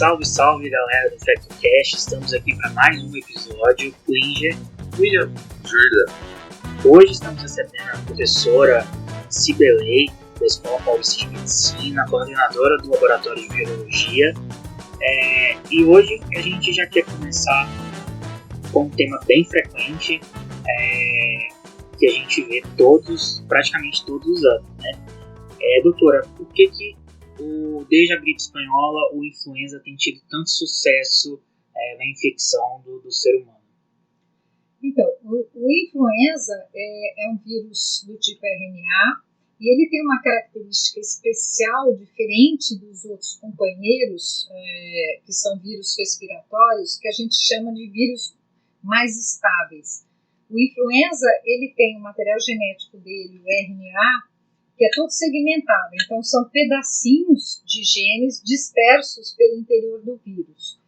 Salve, salve galera do FactoCast, estamos aqui para mais um episódio. William, Jordan. Hoje estamos recebendo a professora Cibelei, da Escola Paulista de Medicina, coordenadora do Laboratório de Virologia. E hoje a gente já quer começar com um tema bem frequente, que a gente vê praticamente todos os anos, né? Doutora, por que desde a gripe espanhola o influenza tem tido tanto sucesso na infecção do ser humano? Então, o influenza é um vírus do tipo RNA e ele tem uma característica especial, diferente dos outros companheiros, que são vírus respiratórios, que a gente chama de vírus mais estáveis. O influenza, ele tem o material genético dele, o RNA, que é todo segmentado, então são pedacinhos de genes dispersos pelo interior do vírus.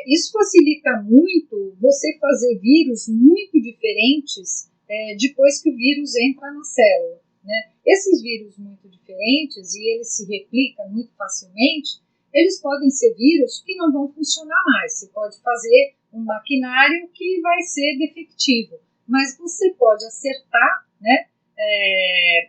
Isso facilita muito você fazer vírus muito diferentes depois que o vírus entra na célula, né? Esses vírus muito diferentes, e eles se replicam muito facilmente, eles podem ser vírus que não vão funcionar mais. Você pode fazer um maquinário que vai ser defectivo, mas você pode acertar, né?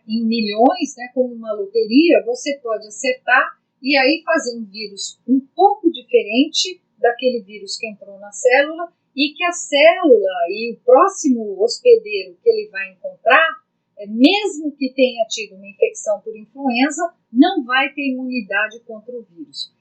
Em milhões, né, como uma loteria, você pode acertar e aí fazer um vírus um pouco diferente daquele vírus que entrou na célula e que a célula e o próximo hospedeiro que ele vai encontrar, mesmo que tenha tido uma infecção por influenza, não vai ter imunidade contra o vírus.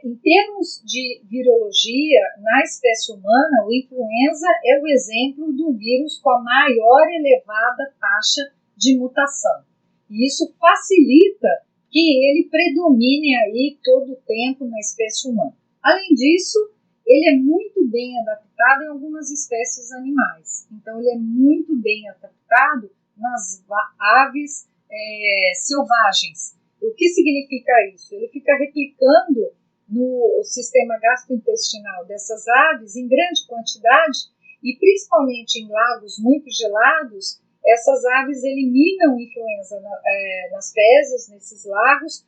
Em termos de virologia, na espécie humana, o influenza é o exemplo do vírus com a maior elevada taxa de mutação. E isso facilita que ele predomine aí todo o tempo na espécie humana. Além disso, ele é muito bem adaptado em algumas espécies animais. Então, ele é muito bem adaptado nas aves selvagens. O que significa isso? Ele fica replicando no sistema gastrointestinal dessas aves em grande quantidade e principalmente em lagos muito gelados. Essas aves eliminam influenza nas fezes, nesses lagos,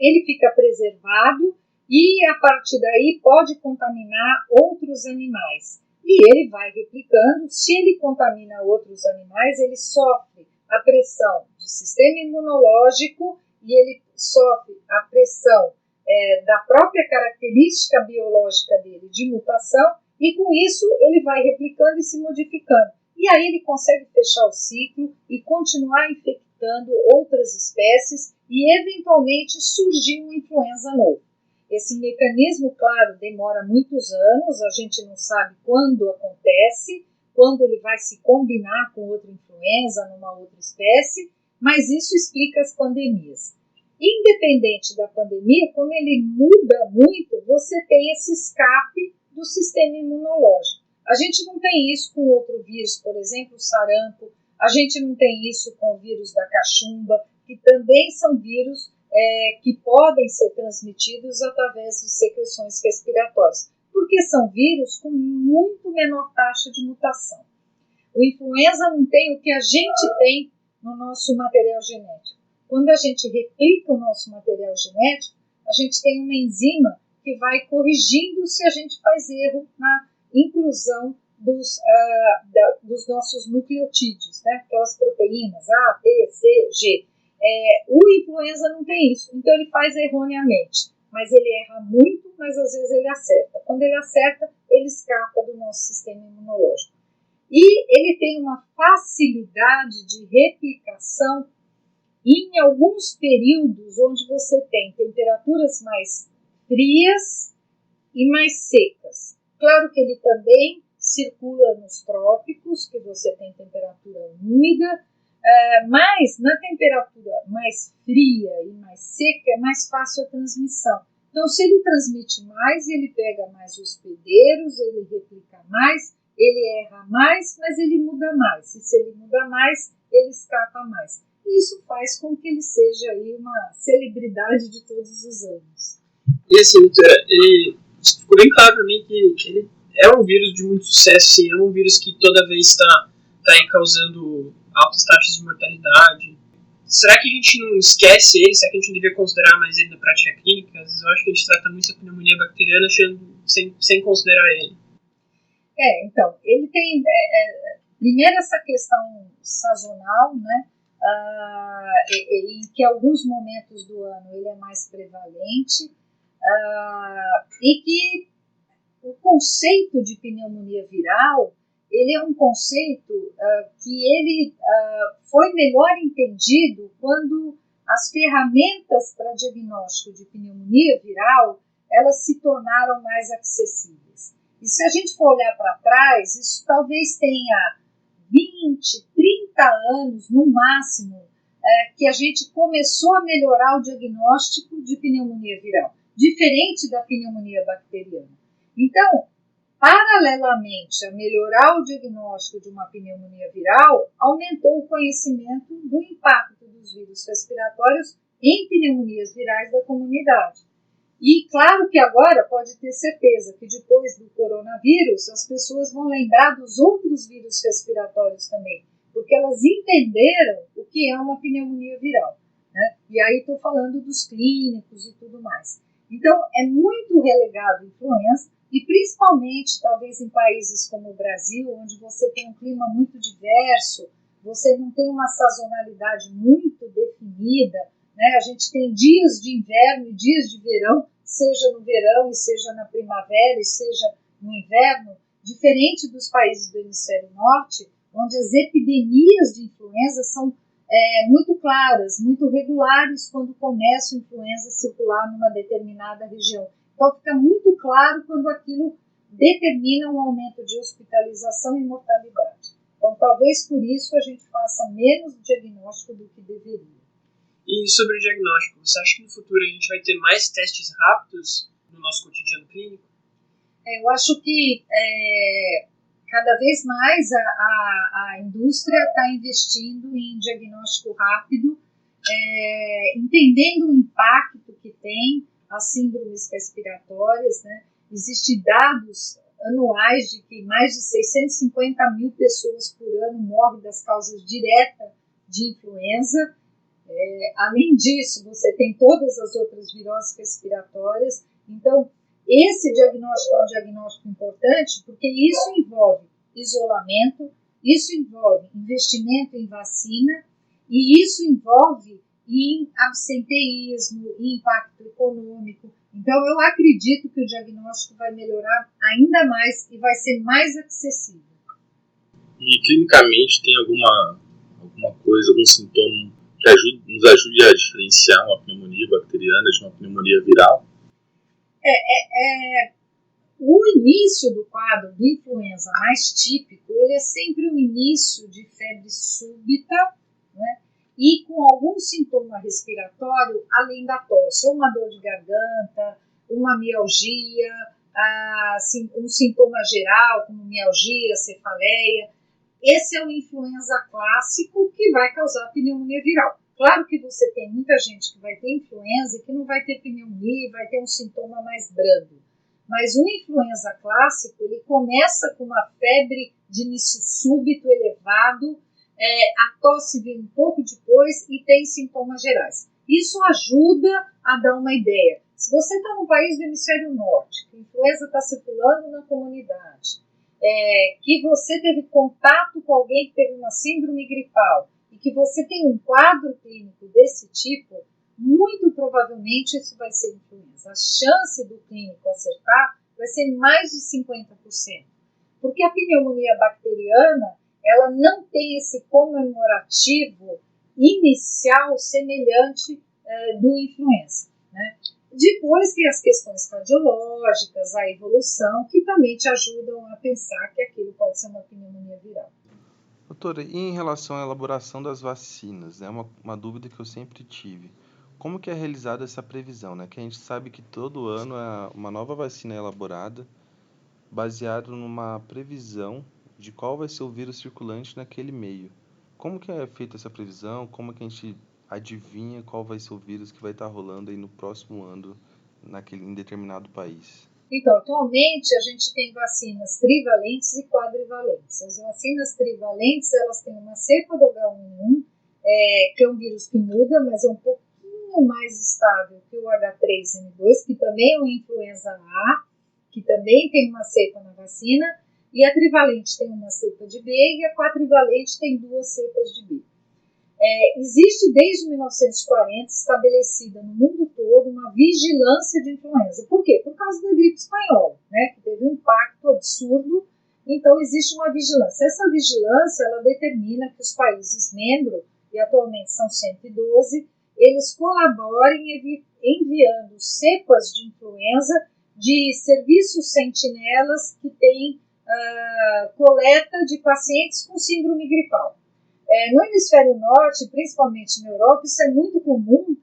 ele fica preservado e a partir daí pode contaminar outros animais. E ele vai replicando, se ele contamina outros animais, ele sofre a pressão do sistema imunológico e ele sofre a pressão da própria característica biológica dele de mutação e com isso ele vai replicando e se modificando. E aí ele consegue fechar o ciclo e continuar infectando outras espécies e eventualmente surgir uma influenza novo. Esse mecanismo, claro, demora muitos anos, a gente não sabe quando acontece, quando ele vai se combinar com outra influenza numa outra espécie, mas isso explica as pandemias. Independente da pandemia, como ele muda muito, você tem esse escape do sistema imunológico. A gente não tem isso com outro vírus, por exemplo, o sarampo. A gente não tem isso com o vírus da cachumba, que também são vírus que podem ser transmitidos através de secreções respiratórias, porque são vírus com muito menor taxa de mutação. O influenza não tem o que a gente tem no nosso material genético. Quando a gente replica o nosso material genético, a gente tem uma enzima que vai corrigindo se a gente faz erro na inclusão dos nossos nucleotídeos, né? Aquelas proteínas A, T, C, G. O influenza não tem isso, então ele faz erroneamente, mas ele erra muito, mas às vezes ele acerta. Quando ele acerta, ele escapa do nosso sistema imunológico. E ele tem uma facilidade de replicação em alguns períodos onde você tem temperaturas mais frias e mais secas. Claro que ele também circula nos trópicos, que você tem temperatura úmida, mas na temperatura mais fria e mais seca é mais fácil a transmissão. Então, se ele transmite mais, ele pega mais hospedeiros, ele replica mais, ele erra mais, mas ele muda mais. E se ele muda mais, ele escapa mais. E isso faz com que ele seja aí uma celebridade de todos os anos. E assim, doutora, ficou bem claro para mim que ele é um vírus de muito sucesso, sim, é um vírus que toda vez está aí causando altas taxas de mortalidade. será que a gente não esquece ele? Será que a gente não devia considerar mais ele na prática clínica? Às vezes eu acho que a gente trata muito a pneumonia bacteriana sem considerar ele. Então, ele tem, primeiro, essa questão sazonal, né, em que alguns momentos do ano ele é mais prevalente, e que o conceito de pneumonia viral, ele é um conceito que ele foi melhor entendido quando as ferramentas para diagnóstico de pneumonia viral, elas se tornaram mais acessíveis. E se a gente for olhar para trás, isso talvez tenha 20, 30 anos, no máximo, que a gente começou a melhorar o diagnóstico de pneumonia viral, diferente da pneumonia bacteriana. Então, paralelamente a melhorar o diagnóstico de uma pneumonia viral, aumentou o conhecimento do impacto dos vírus respiratórios em pneumonias virais da comunidade. E claro que agora pode ter certeza que depois do coronavírus as pessoas vão lembrar dos outros vírus respiratórios também, porque elas entenderam o que é uma pneumonia viral, né? E aí estou falando dos clínicos e tudo mais. Então é muito relegado a influenza, e principalmente talvez em países como o Brasil, onde você tem um clima muito diverso, você não tem uma sazonalidade muito definida, né? A gente tem dias de inverno e dias de verão, seja no verão e seja na primavera e seja no inverno, diferente dos países do hemisfério norte, onde as epidemias de influenza são muito claras, muito regulares quando começa a influenza a circular numa determinada região. Então fica muito claro quando aquilo determina um aumento de hospitalização e mortalidade. Então talvez por isso a gente faça menos diagnóstico do que deveria. E sobre o diagnóstico, você acha que no futuro a gente vai ter mais testes rápidos no nosso cotidiano clínico? Eu acho que cada vez mais a indústria está investindo em diagnóstico rápido, entendendo o impacto que tem as síndromes respiratórias, né? Existem dados anuais de que mais de 650 mil pessoas por ano morrem das causas diretas de influenza. Além disso, você tem todas as outras viroses respiratórias. Então, esse diagnóstico é um diagnóstico importante porque isso envolve isolamento, isso envolve investimento em vacina e isso envolve em absenteísmo, em impacto econômico. Então, eu acredito que o diagnóstico vai melhorar ainda mais e vai ser mais acessível. E clinicamente tem alguma coisa, algum sintoma que nos ajude a diferenciar uma pneumonia bacteriana de uma pneumonia viral? O início do quadro de influenza mais típico, ele é sempre um início de febre súbita, né? E com algum sintoma respiratório além da tosse, ou uma dor de garganta, uma mialgia, um sintoma geral como mialgia, cefaleia. Esse é o influenza clássico que vai causar pneumonia viral. Claro que você tem muita gente que vai ter influenza e que não vai ter pneumonia e vai ter um sintoma mais brando. Mas o influenza clássico, ele começa com uma febre de início súbito elevado, a tosse vem um pouco depois e tem sintomas gerais. Isso ajuda a dar uma ideia. Se você está num país do hemisfério norte, que a influenza está circulando na comunidade, que você teve contato com alguém que teve uma síndrome gripal e que você tem um quadro clínico desse tipo, muito provavelmente isso vai ser influenza. A chance do clínico acertar vai ser mais de 50%. Porque a pneumonia bacteriana, ela não tem esse comemorativo inicial semelhante do influenza, né? Depois tem as questões cardiológicas, a evolução, que também te ajudam a pensar que aquilo pode ser uma pneumonia viral. Doutora, e em relação à elaboração das vacinas, né, uma dúvida que eu sempre tive. Como que é realizada essa previsão, né? Que a gente sabe que todo ano uma nova vacina é elaborada baseado numa previsão de qual vai ser o vírus circulante naquele meio. Como que é feita essa previsão? Como que a gente adivinha qual vai ser o vírus que vai estar rolando aí no próximo ano em determinado país? Então, atualmente a gente tem vacinas trivalentes e quadrivalentes. As vacinas trivalentes, elas têm uma cepa do H1N1 que é um vírus que muda, mas é um pouquinho mais estável que o H3N2, que também é uma influenza A, que também tem uma cepa na vacina, e a trivalente tem uma cepa de B e a quadrivalente tem 2 cepas de B. Existe desde 1940 estabelecida no mundo todo uma vigilância de influenza. Por quê? Por causa da gripe espanhola, né, que teve um impacto absurdo. Então existe uma vigilância. Essa vigilância ela determina que os países membros, e atualmente são 112, eles colaborem enviando cepas de influenza de serviços sentinelas que têm coleta de pacientes com síndrome gripal. No hemisfério norte, principalmente na Europa, isso é muito comum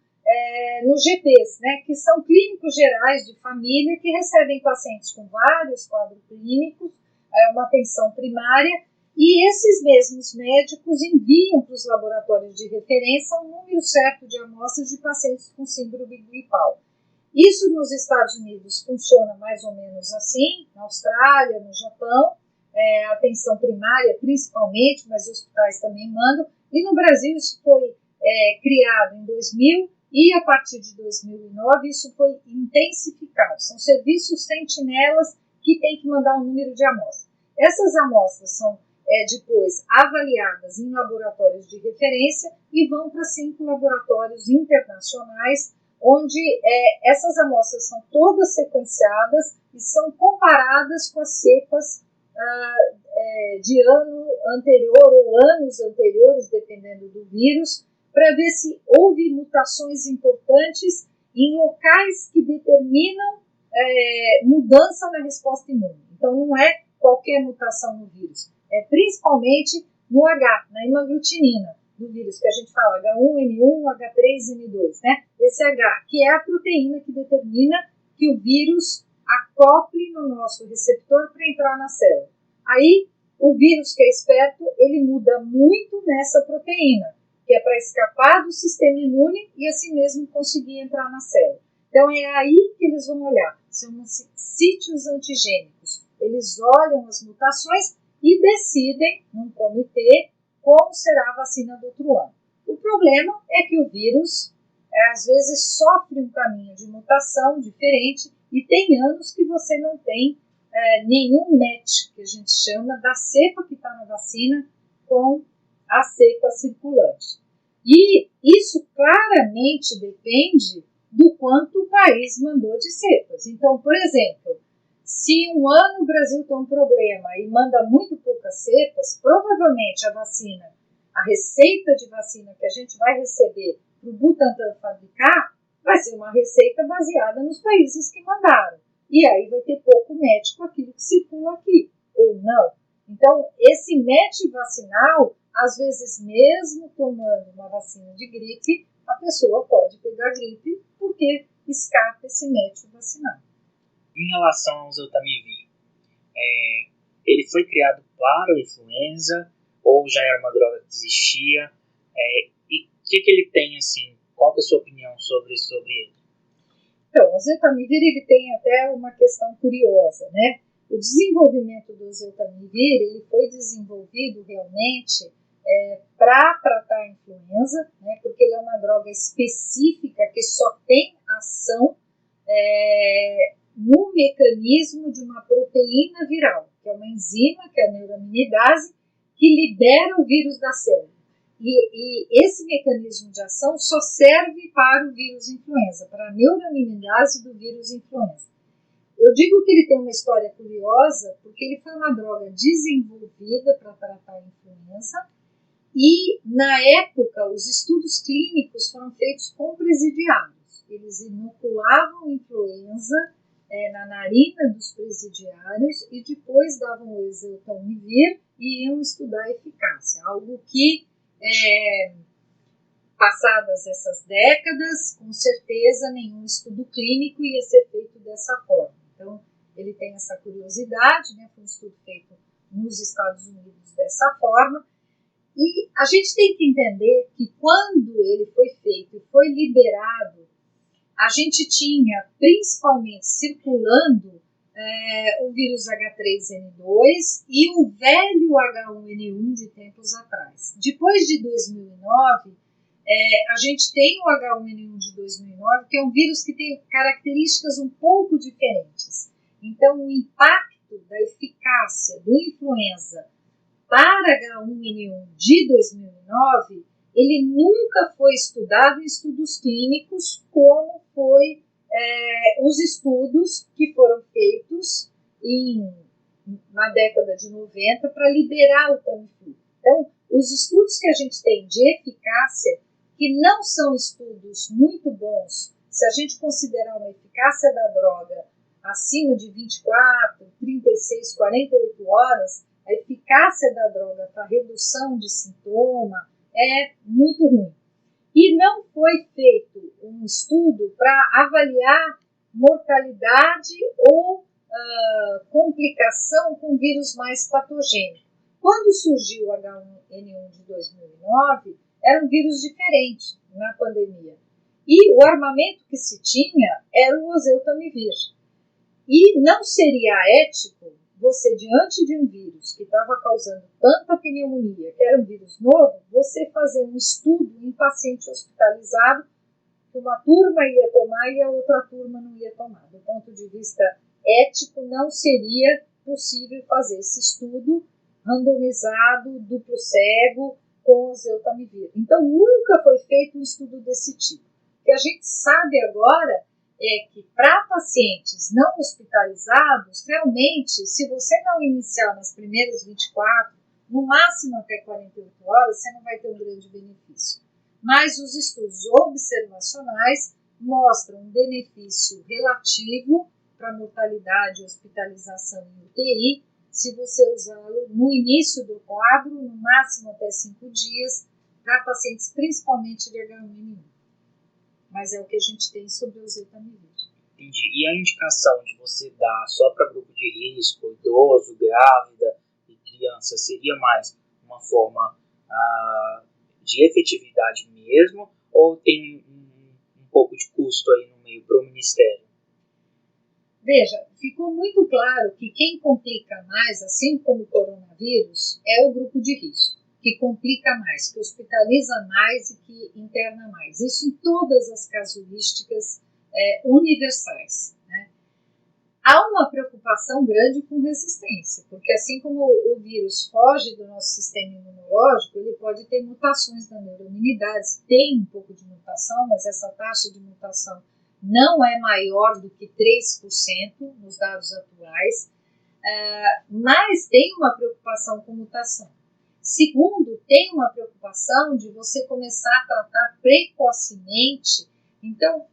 nos GPs, né, que são clínicos gerais de família que recebem pacientes com vários quadros clínicos, uma atenção primária, e esses mesmos médicos enviam para os laboratórios de referência um número certo de amostras de pacientes com síndrome gripal. Isso nos Estados Unidos funciona mais ou menos assim, na Austrália, no Japão, atenção primária principalmente, mas os hospitais também mandam, e no Brasil isso foi criado em 2000 e a partir de 2009 isso foi intensificado. São serviços sentinelas que têm que mandar um número de amostras. Essas amostras são depois avaliadas em laboratórios de referência e vão para 5 laboratórios internacionais, onde essas amostras são todas sequenciadas e são comparadas com as cepas de ano anterior ou anos anteriores, dependendo do vírus, para ver se houve mutações importantes em locais que determinam mudança na resposta imune. Então, não é qualquer mutação no vírus, é principalmente no H, na hemaglutinina do vírus, que a gente fala H1N1, H3N2, né? Esse H, que é a proteína que determina que o vírus acople no nosso receptor para entrar na célula. Aí, o vírus que é esperto, ele muda muito nessa proteína, que é para escapar do sistema imune e assim mesmo conseguir entrar na célula. Então, é aí que eles vão olhar. Chamam-se sítios antigênicos. Eles olham as mutações e decidem, num comitê, como será a vacina do outro ano. O problema é que o vírus, às vezes, sofre um caminho de mutação diferente e tem anos que você não tem nenhum match, que a gente chama, da cepa que está na vacina com a cepa circulante. E isso claramente depende do quanto o país mandou de cepas. Então, por exemplo, se um ano o Brasil tem um problema e manda muito poucas cepas, provavelmente a vacina, a receita de vacina que a gente vai receber para o Butantan fabricar, vai ser uma receita baseada nos países que mandaram. E aí vai ter pouco match com aquilo que circula aqui, ou não. Então, esse match vacinal, às vezes mesmo tomando uma vacina de gripe, a pessoa pode pegar gripe porque escapa esse match vacinal. Em relação ao Oseltamivir, ele foi criado para a influenza ou já era uma droga que existia? E o que ele tem, assim, qual é a sua opinião sobre ele? Então, o Oseltamivir ele tem até uma questão curiosa, né? O desenvolvimento do Oseltamivir ele foi desenvolvido realmente para tratar a influenza, né? Porque ele é uma droga específica que só tem ação no mecanismo de uma proteína viral, que é uma enzima, que é a neuraminidase, que libera o vírus da célula. E esse mecanismo de ação só serve para o vírus influenza, para a neuraminidase do vírus influenza. Eu digo que ele tem uma história curiosa, porque ele foi uma droga desenvolvida para tratar a influenza, e na época os estudos clínicos foram feitos com presidiários. Eles inoculavam influenza na narina dos presidiários e depois davam o Oseltamivir e iam estudar a eficácia, algo que passadas essas décadas, com certeza nenhum estudo clínico ia ser feito dessa forma. Então, ele tem essa curiosidade, né? Foi um estudo feito nos Estados Unidos dessa forma. E a gente tem que entender que quando ele foi feito e foi liberado, a gente tinha principalmente circulando o vírus H3N2 e o velho H1N1 de tempos atrás. Depois de 2009, a gente tem o H1N1 de 2009, que é um vírus que tem características um pouco diferentes. Então, o impacto da eficácia do influenza para H1N1 de 2009, ele nunca foi estudado em estudos clínicos como foi os estudos que foram feitos na década de 90 para liberar o Tamiflu. Então, os estudos que a gente tem de eficácia, que não são estudos muito bons, se a gente considerar uma eficácia da droga acima de 24, 36, 48 horas, a eficácia da droga para redução de sintoma é muito ruim. E não foi feito um estudo para avaliar mortalidade ou complicação com vírus mais patogênico. Quando surgiu o H1N1 de 2009, era um vírus diferente na pandemia. E o armamento que se tinha era o oseltamivir. E não seria ético você, diante de um vírus que estava causando tanta pneumonia, que era um vírus novo, você fazer um estudo em paciente hospitalizado, que uma turma ia tomar e a outra turma não ia tomar. Do ponto de vista ético, não seria possível fazer esse estudo randomizado, duplo cego, com oseltamivir. Então, nunca foi feito um estudo desse tipo. O que a gente sabe agora é que para pacientes não hospitalizados, realmente, se você não iniciar nas primeiras 24, no máximo até 48 horas, você não vai ter um grande benefício. Mas os estudos observacionais mostram um benefício relativo para mortalidade e hospitalização em UTI, se você usá-lo no início do quadro, no máximo até 5 dias, para pacientes principalmente de H1N1. Mas é o que a gente tem sobre o oseltamivir. Entendi. E a indicação de você dar só para grupo de risco, idoso, grávida e criança, seria mais uma forma de efetividade mesmo, ou tem um pouco de custo aí no meio para o Ministério? Veja, ficou muito claro que quem complica mais, assim como o coronavírus, é o grupo de risco, que complica mais, que hospitaliza mais e que interna mais. Isso em todas as casuísticas universais. Né? Há uma preocupação grande com resistência, porque assim como o vírus foge do nosso sistema imunológico, ele pode ter mutações na neuroimunidade, tem um pouco de mutação, mas essa taxa de mutação não é maior do que 3% nos dados atuais, mas tem uma preocupação com mutação. Segundo, tem uma preocupação de você começar a tratar precocemente. Então,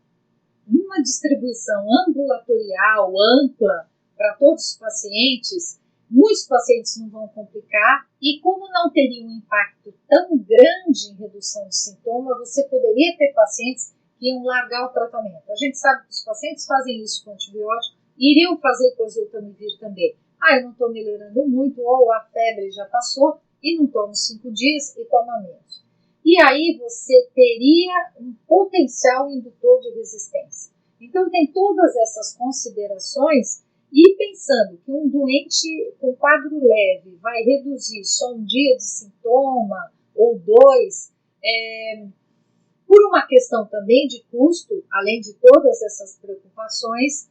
uma distribuição ambulatorial ampla para todos os pacientes, muitos pacientes não vão complicar, e como não teria um impacto tão grande em redução de sintoma, você poderia ter pacientes que iam largar o tratamento. A gente sabe que os pacientes fazem isso com antibiótico, iriam fazer com o oseltamivir também. Eu não estou melhorando muito, ou a febre já passou, e não toma 5 dias e toma menos. E aí você teria um potencial indutor de resistência. Então tem todas essas considerações, e pensando que um doente com quadro leve vai reduzir só um dia de sintoma, ou 2, por uma questão também de custo, além de todas essas preocupações,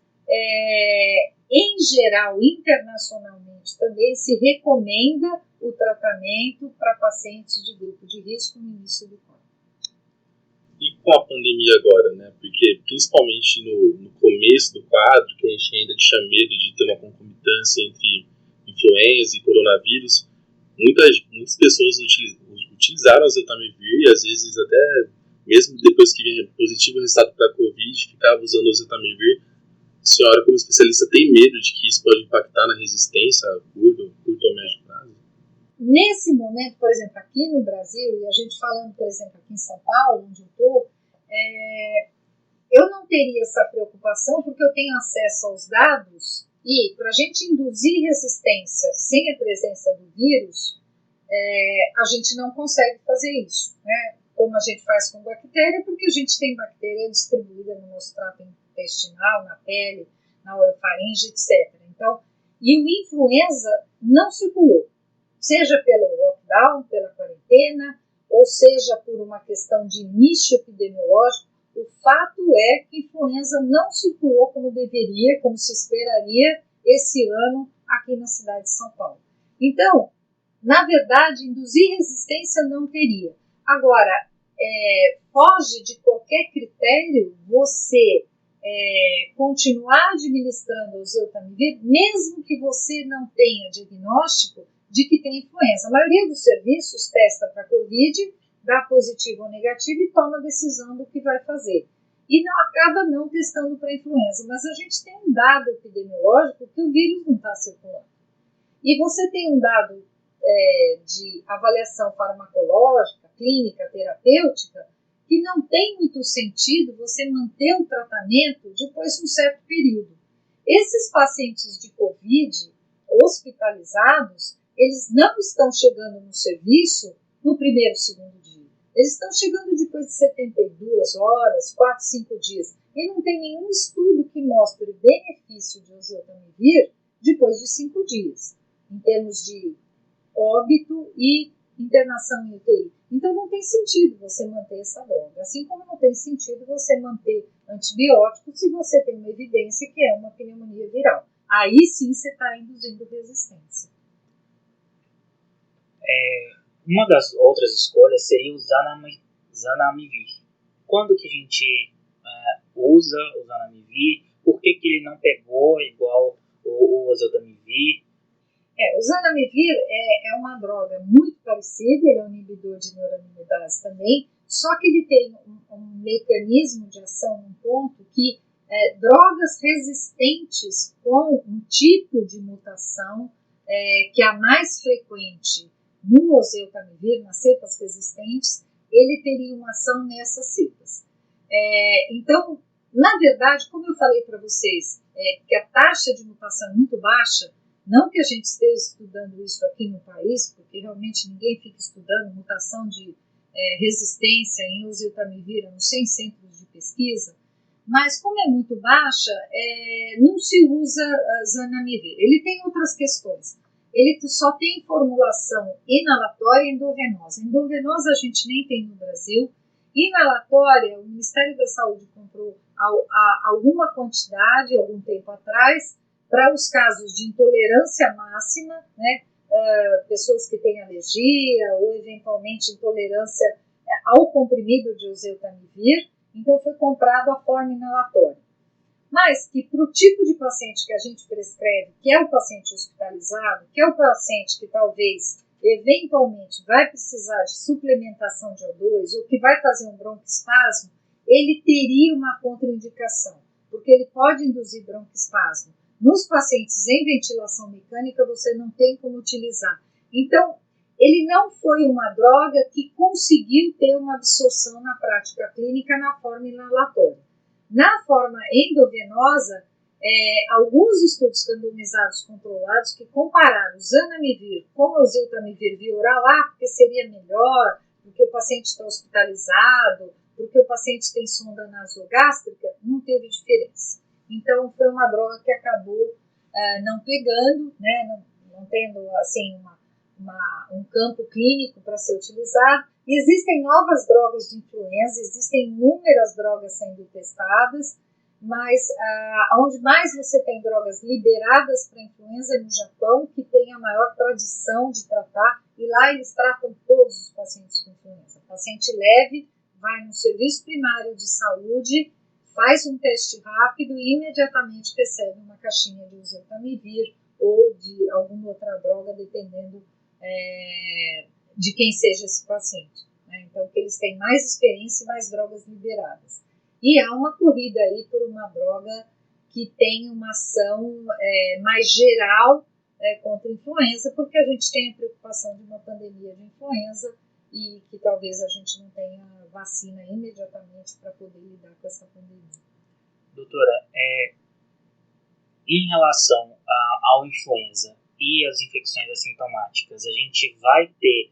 em geral, internacionalmente também se recomenda o tratamento para pacientes de grupo de risco no início do quadro. E com a pandemia agora, né? Porque principalmente no começo do quadro, que a gente ainda tinha medo de ter uma concomitância entre influenza e coronavírus, muitas pessoas utilizaram o oseltamivir e às vezes até mesmo depois que vinha positivo o resultado para a Covid, ficava usando o oseltamivir. A senhora, como especialista, tem medo de que isso pode impactar na resistência a curto ou médio prazo? Nesse momento, por exemplo, aqui no Brasil, e a gente falando, por exemplo, aqui em São Paulo, onde eu estou, eu não teria essa preocupação porque eu tenho acesso aos dados e para a gente induzir resistência sem a presença do vírus, a gente não consegue fazer isso, né? Como a gente faz com bactéria, porque a gente tem bactéria distribuída no nosso trato intestinal, na pele, na orofaringe, etc. Então, e o influenza não circulou, seja pelo lockdown, pela quarentena, ou seja por uma questão de nicho epidemiológico. O fato é que a influenza não circulou como deveria, como se esperaria esse ano aqui na cidade de São Paulo. Então, na verdade, induzir resistência não teria. Agora, foge de qualquer critério você continuar administrando o oseltamivir, mesmo que você não tenha diagnóstico de que tem influenza. A maioria dos serviços testa para Covid, dá positivo ou negativo e toma a decisão do que vai fazer. E não acaba não testando para influenza. Mas a gente tem um dado epidemiológico que o vírus não está circulando. E você tem um dado de avaliação farmacológica, clínica, terapêutica, que não tem muito sentido você manter o tratamento depois de um certo período. Esses pacientes de Covid hospitalizados, eles não estão chegando no serviço no primeiro, segundo dia. Eles estão chegando depois de 72 horas, 4, 5 dias. E não tem nenhum estudo que mostre o benefício de oseltamivir depois de 5 dias, em termos de óbito e internação em UTI. Então não tem sentido você manter essa droga, assim como não tem sentido você manter antibióticos se você tem uma evidência que é uma pneumonia viral. Aí sim você está induzindo resistência. Uma das outras escolhas seria o zanamivir. Quando que a gente usa o zanamivir? Por que ele não pegou igual o oseltamivir? O zanamivir é uma droga muito parecida, ele é um inibidor de neuraminidase também, só que ele tem um mecanismo de ação num ponto que drogas resistentes com um tipo de mutação que é a mais frequente no oseltamivir, nas cepas resistentes, ele teria uma ação nessas cepas. Então, na verdade, como eu falei para vocês, que a taxa de mutação é muito baixa, não que a gente esteja estudando isso aqui no país, porque realmente ninguém fica estudando mutação de resistência em oseltamivir, não sei, em centros de pesquisa, mas como é muito baixa, não se usa zanamivir. Ele tem outras questões. Ele só tem formulação inalatória e endovenosa. Endovenosa a gente nem tem no Brasil. Inalatória, o Ministério da Saúde comprou alguma quantidade, algum tempo atrás, para os casos de intolerância máxima, né? Pessoas que têm alergia ou eventualmente intolerância ao comprimido de oseltamivir, então foi comprado a forma inalatória. Mas que para o tipo de paciente que a gente prescreve, que é o paciente hospitalizado, que é o paciente que talvez eventualmente vai precisar de suplementação de O2 ou que vai fazer um broncoespasmo, ele teria uma contraindicação, porque ele pode induzir broncoespasmo. Nos pacientes em ventilação mecânica, você não tem como utilizar. Então, ele não foi uma droga que conseguiu ter uma absorção na prática clínica na forma inalatória. Na forma endovenosa, alguns estudos randomizados controlados que compararam o zanamivir com o oseltamivir via oral, porque seria melhor, porque o paciente está hospitalizado, porque o paciente tem sonda nasogástrica, não teve diferença. Então, foi uma droga que acabou não pegando, né, não tendo assim, um campo clínico para ser utilizado. E existem novas drogas de influenza, existem inúmeras drogas sendo testadas, mas onde mais você tem drogas liberadas para influenza é no Japão, que tem a maior tradição de tratar, e lá eles tratam todos os pacientes com influenza. O paciente leve vai no serviço primário de saúde, faz um teste rápido e imediatamente recebe uma caixinha de oseltamivir ou de alguma outra droga, dependendo de quem seja esse paciente. Né? Então, que eles têm mais experiência e mais drogas liberadas. E há uma corrida aí por uma droga que tem uma ação mais geral contra a influenza, porque a gente tem a preocupação de uma pandemia de influenza e que talvez a gente não tenha vacina imediatamente para poder lidar com essa pandemia. Doutora, em relação ao influenza e as infecções assintomáticas, a gente vai ter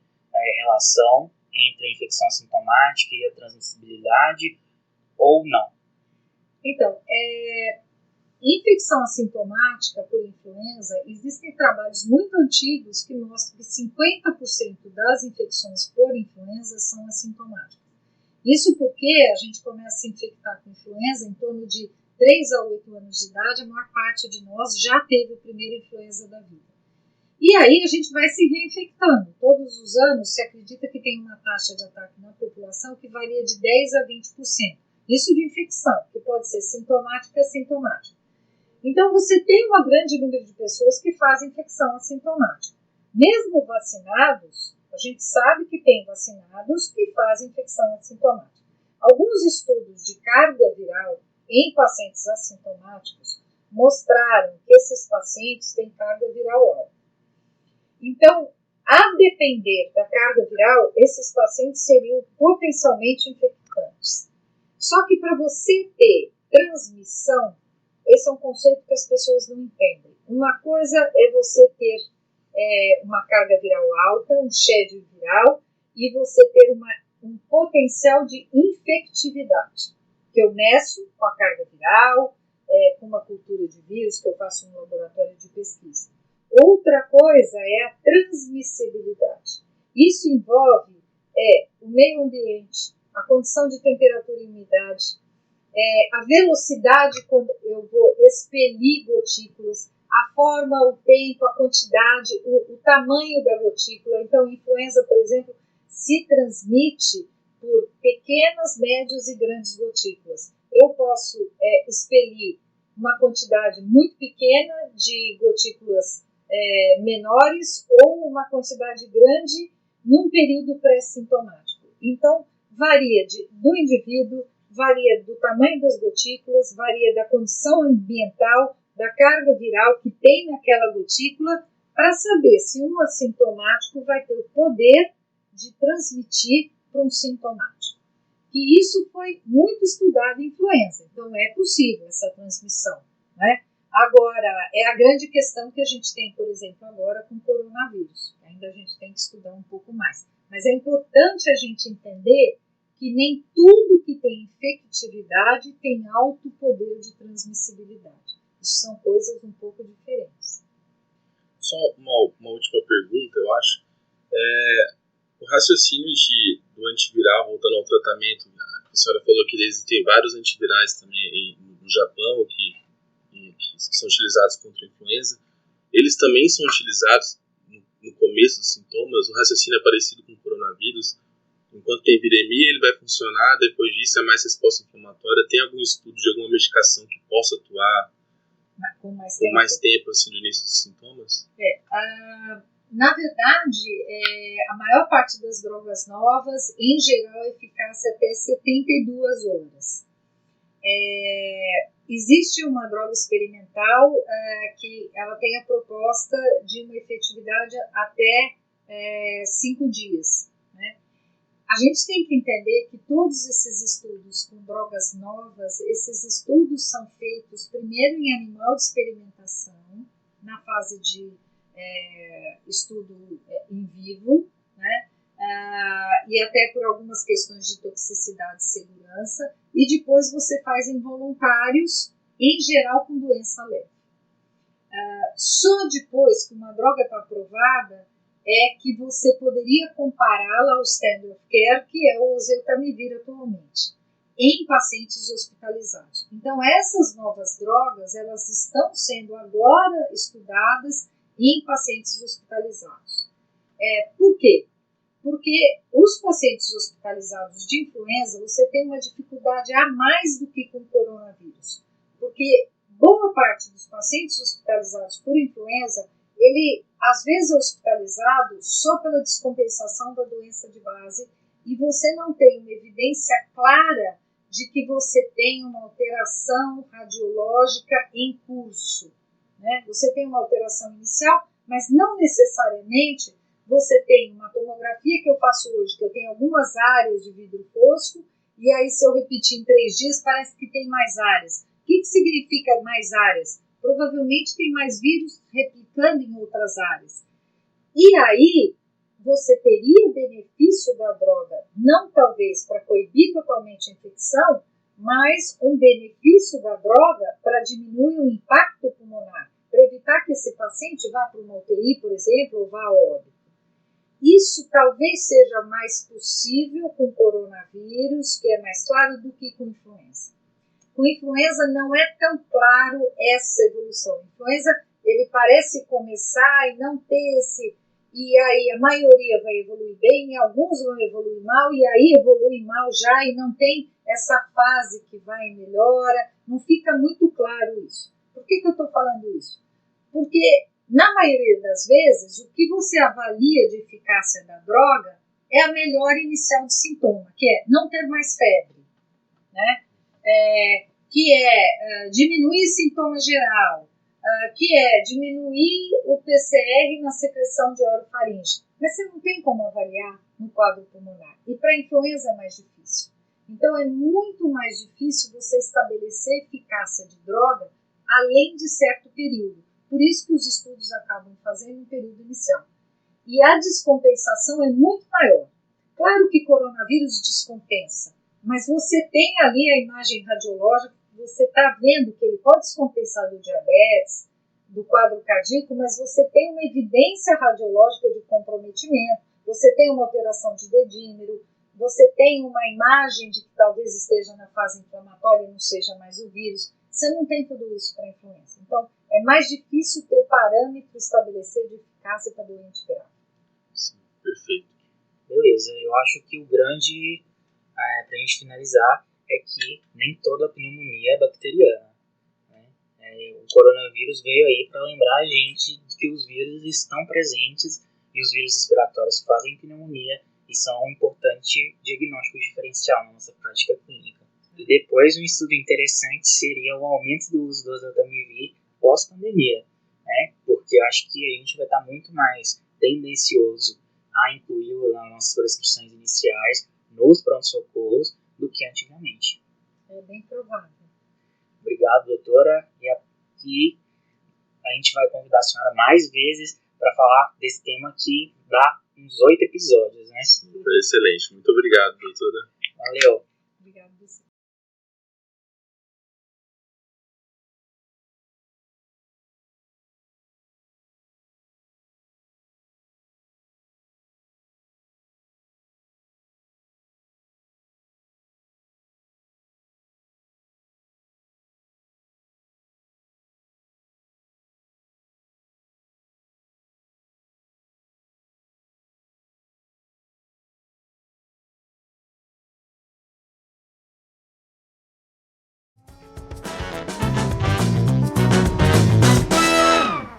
relação entre a infecção assintomática e a transmissibilidade ou não? Então, Infecção assintomática por influenza, existem trabalhos muito antigos que mostram que 50% das infecções por influenza são assintomáticas. Isso porque a gente começa a se infectar com influenza em torno de 3 a 8 anos de idade, a maior parte de nós já teve a primeira influenza da vida. E aí a gente vai se reinfectando. Todos os anos se acredita que tem uma taxa de ataque na população que varia de 10 a 20%. Isso de infecção, que pode ser sintomática e assintomática. Então você tem um grande número de pessoas que fazem infecção assintomática. Mesmo vacinados, a gente sabe que tem vacinados que fazem infecção assintomática. Alguns estudos de carga viral em pacientes assintomáticos mostraram que esses pacientes têm carga viral alta. Então, a depender da carga viral, esses pacientes seriam potencialmente infectantes. Só que para você ter transmissão, esse é um conceito que as pessoas não entendem. Uma coisa é você ter uma carga viral alta, um schedule viral, e você ter um potencial de infectividade, que eu meço com a carga viral, com uma cultura de vírus que eu faço no laboratório de pesquisa. Outra coisa é a transmissibilidade. Isso envolve o meio ambiente, a condição de temperatura e umidade, a velocidade quando eu vou expelir gotículas, a forma, o tempo, a quantidade, o tamanho da gotícula. Então, influenza, por exemplo, se transmite por pequenas, médias e grandes gotículas. Eu posso expelir uma quantidade muito pequena de gotículas menores ou uma quantidade grande num período pré-sintomático. Então, varia do indivíduo, varia do tamanho das gotículas, varia da condição ambiental, da carga viral que tem naquela gotícula, para saber se um assintomático vai ter o poder de transmitir para um sintomático. E isso foi muito estudado em influenza, então é possível essa transmissão, né? Agora, é a grande questão que a gente tem, por exemplo, agora com o coronavírus. Ainda a gente tem que estudar um pouco mais. Mas é importante a gente entender que nem tudo que tem infectividade tem alto poder de transmissibilidade. Isso são coisas um pouco diferentes. Só uma última pergunta, eu acho. O raciocínio do antiviral, voltando ao tratamento, a senhora falou que existem vários antivirais também no Japão que são utilizados contra a influenza. Eles também são utilizados no começo dos sintomas. O raciocínio é parecido com o coronavírus. Enquanto tem epidemia, ele vai funcionar. Depois disso, é mais resposta inflamatória. Tem algum estudo de alguma medicação que possa atuar com mais tempo assim, no início dos sintomas? Na verdade, a maior parte das drogas novas, em geral, eficácia até 72 horas. Existe uma droga experimental que ela tem a proposta de uma efetividade até 5 dias. Né? A gente tem que entender que todos esses estudos com drogas novas, esses estudos são feitos primeiro em animal de experimentação, na fase de estudo in vivo, né? E até por algumas questões de toxicidade e segurança, e depois você faz em voluntários, em geral com doença leve. Só depois que uma droga está aprovada é que você poderia compará-la ao standard of care, que é o oseltamivir atualmente, em pacientes hospitalizados. Então, essas novas drogas, elas estão sendo agora estudadas em pacientes hospitalizados. Por quê? Porque os pacientes hospitalizados de influenza, você tem uma dificuldade a mais do que com o coronavírus. Porque boa parte dos pacientes hospitalizados por influenza, ele às vezes é hospitalizado só pela descompensação da doença de base e você não tem uma evidência clara de que você tem uma alteração radiológica em curso. Né? Você tem uma alteração inicial, mas não necessariamente você tem uma tomografia que eu faço hoje, que eu tenho algumas áreas de vidro fosco, e aí se eu repetir em 3 dias, parece que tem mais áreas. O que significa mais áreas? Provavelmente tem mais vírus replicando em outras áreas. E aí, você teria benefício da droga, não talvez para coibir totalmente a infecção, mas um benefício da droga para diminuir o impacto pulmonar, para evitar que esse paciente vá para uma UTI, por exemplo, ou vá ao óbito. Isso talvez seja mais possível com coronavírus, que é mais claro, do que com influenza. Com influenza não é tão claro essa evolução. Influenza, ele parece começar e não ter esse... E aí a maioria vai evoluir bem, alguns vão evoluir mal, e aí evolui mal já e não tem essa fase que vai e melhora. Não fica muito claro isso. Por que eu estou falando isso? Porque, na maioria das vezes, o que você avalia de eficácia da droga é a melhora inicial de sintoma, que é não ter mais febre, né? Diminuir sintoma geral, que é diminuir o PCR na secreção de orofaringe. Mas você não tem como avaliar no quadro pulmonar. E para a influenza é mais difícil. Então é muito mais difícil você estabelecer eficácia de droga além de certo período. Por isso que os estudos acabam fazendo um período inicial. E a descompensação é muito maior. Claro que coronavírus descompensa, mas você tem ali a imagem radiológica, você está vendo que ele pode descompensar do diabetes, do quadro cardíaco, mas você tem uma evidência radiológica de comprometimento, você tem uma alteração de dedímero, você tem uma imagem de que talvez esteja na fase inflamatória e não seja mais o vírus. Você não tem tudo isso para a influenza. Então, é mais difícil ter o parâmetro estabelecer de eficácia para doente grave. Sim, perfeito. Beleza, eu acho que o grande, para a gente finalizar, é que nem toda pneumonia é bacteriana. Né? O coronavírus veio aí para lembrar a gente que os vírus estão presentes e os vírus respiratórios fazem pneumonia e são um importante diagnóstico diferencial na nossa prática clínica. E depois, um estudo interessante seria o aumento do uso do oseltamivir pós-pandemia, né? Porque eu acho que a gente vai estar muito mais tendencioso a incluí-lo nas nossas prescrições iniciais, nos pronto-socorros, do que antigamente. É bem provável. Obrigado, doutora. E aqui a gente vai convidar a senhora mais vezes para falar desse tema que dá uns 8 episódios, né? Foi excelente. Muito obrigado, doutora. Valeu. Obrigada a você.